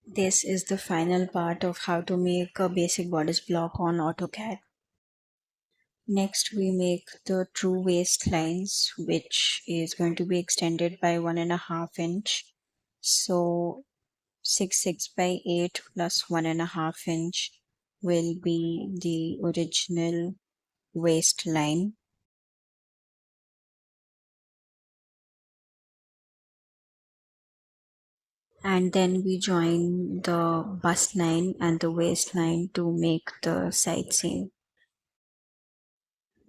This is the final part of how to make a basic bodice block on AutoCAD. Next, we make the true waist lines, which is going to be extended by 1.5 inch. So 6 by 8 plus 1.5 inch will be the original waistline. And then we join the bust line and the waistline to make the side seam.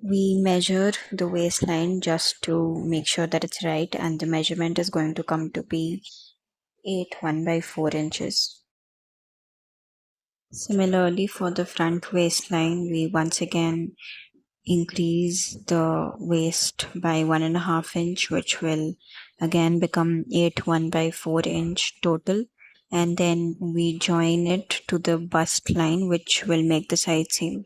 We measure the waistline just to make sure that it's right, and the measurement is going to come to be 8 1 by 4 inches. Similarly, for the front waistline, we once again increase the waist by 1.5 inch, which will again become 8 1 by 4 inch total. And then we join it to the bust line, which will make the side seam.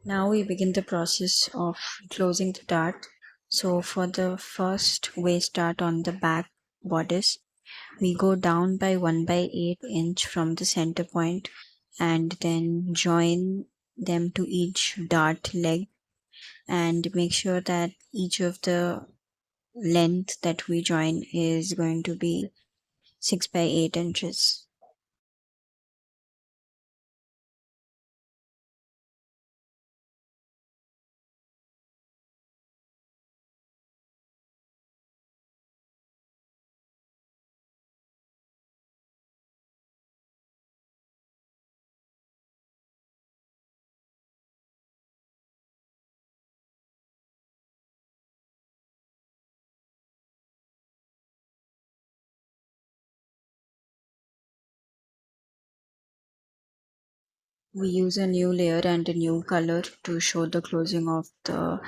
Now we begin the process of closing the dart. So for the first waist dart on the back bodice, we go down by 1 by 8 inch from the center point and then join them to each dart leg and make sure that each of the length that we join is going to be 6 by 8 inches. We use a new layer and a new color to show the closing of the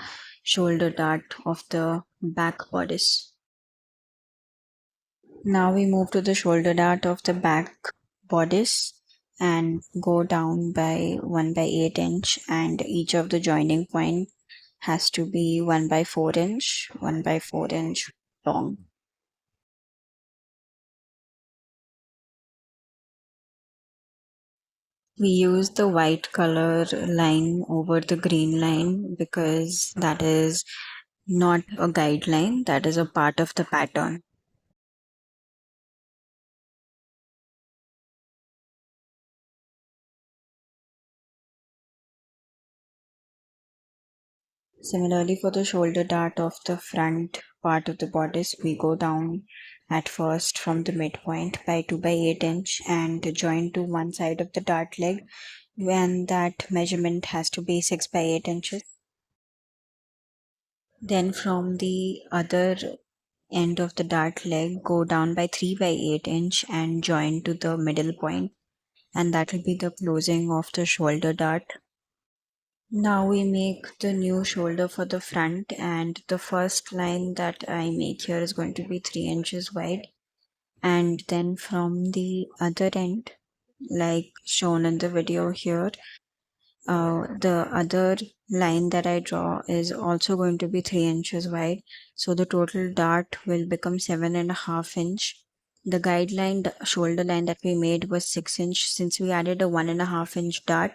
shoulder dart of the back bodice. Now we move to the shoulder dart of the back bodice and go down by 1 by 8 inch, and each of the joining point has to be 1 by 4 inch, 1 by 4 inch long. We use the white color line over the green line because that is not a guideline, that is a part of the pattern. Similarly, for the shoulder dart of the front part of the bodice, we go down at first from the midpoint by 2 by 8 inch and join to one side of the dart leg, when that measurement has to be 6 by 8 inches. Then from the other end of the dart leg, go down by 3 by 8 inch and join to the middle point, and that will be the closing of the shoulder dart. Now we make the new shoulder for the front, and the first line that I make here is going to be 3 inches wide, and then from the other end, like shown in the video here, the other line that I draw is also going to be 3 inches wide, so the total dart will become 7.5 inch. The guideline, the shoulder line that we made was 6 inch. Since we added a 1.5 inch dart,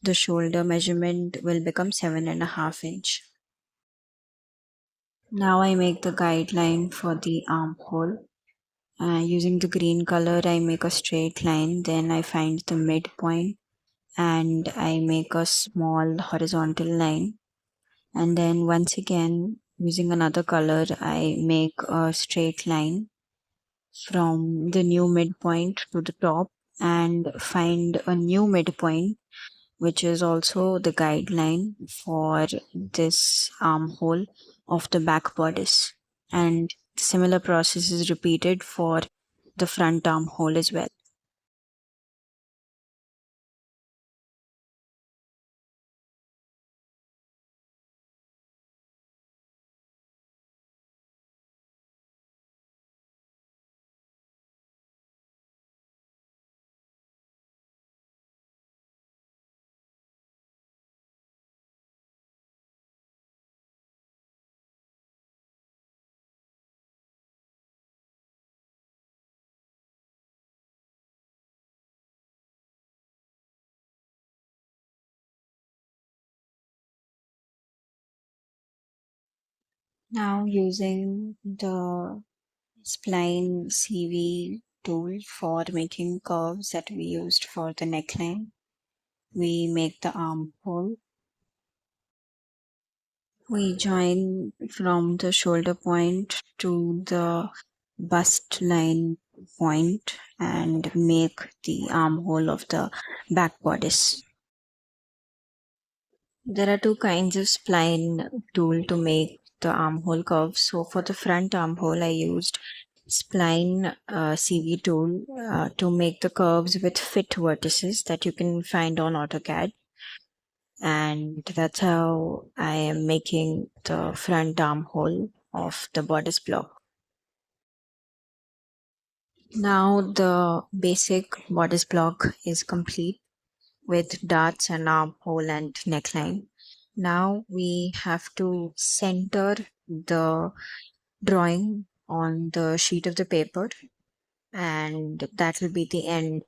the shoulder measurement will become 7.5 inch. Now I make the guideline for the armhole. Using the green color, I make a straight line, then I find the midpoint and I make a small horizontal line, and then once again using another color I make a straight line from the new midpoint to the top and find a new midpoint, which is also the guideline for this armhole of the back bodice, and similar process is repeated for the front armhole as well. Now using the spline CV tool for making curves that we used for the neckline, we make the armhole. We join from the shoulder point to the bust line point and make the armhole of the back bodice. There are two kinds of spline tool to make the armhole curve. So for the front armhole, I used spline CV tool to make the curves with fit vertices that you can find on AutoCAD. And that's how I am making the front armhole of the bodice block. Now the basic bodice block is complete with darts and armhole and neckline. Now we have to center the drawing on the sheet of the paper, and that will be the end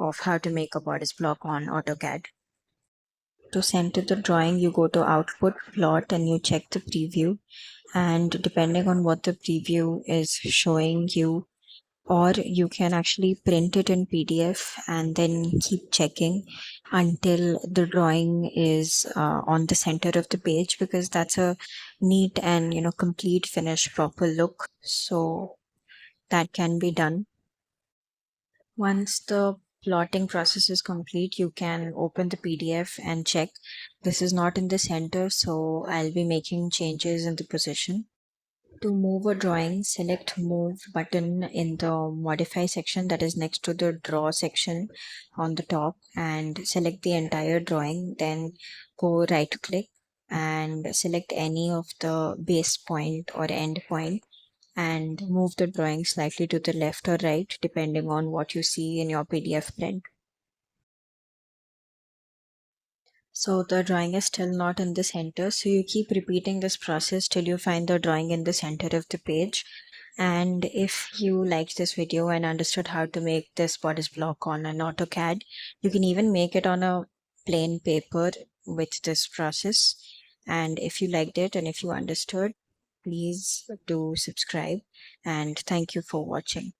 of how to make a bodice block on AutoCAD. To center the drawing, you go to Output, Plot, and you check the preview. And depending on what the preview is showing you, or you can actually print it in PDF and then keep checking until the drawing is on the center of the page, because that's a neat and complete finished proper look. So that can be done. Once the plotting process is complete, you can open the PDF and check. This is not in the center, so I'll be making changes in the position. To move a drawing, select Move button in the Modify section that is next to the Draw section on the top, and select the entire drawing. Then go right click and select any of the base point or end point and move the drawing slightly to the left or right depending on what you see in your PDF print. So the drawing is still not in the center, so you keep repeating this process till you find the drawing in the center of the page. And if you liked this video and understood how to make this bodice block on an AutoCAD, you can even make it on a plain paper with this process. And if you liked it and if you understood, please do subscribe, and thank you for watching.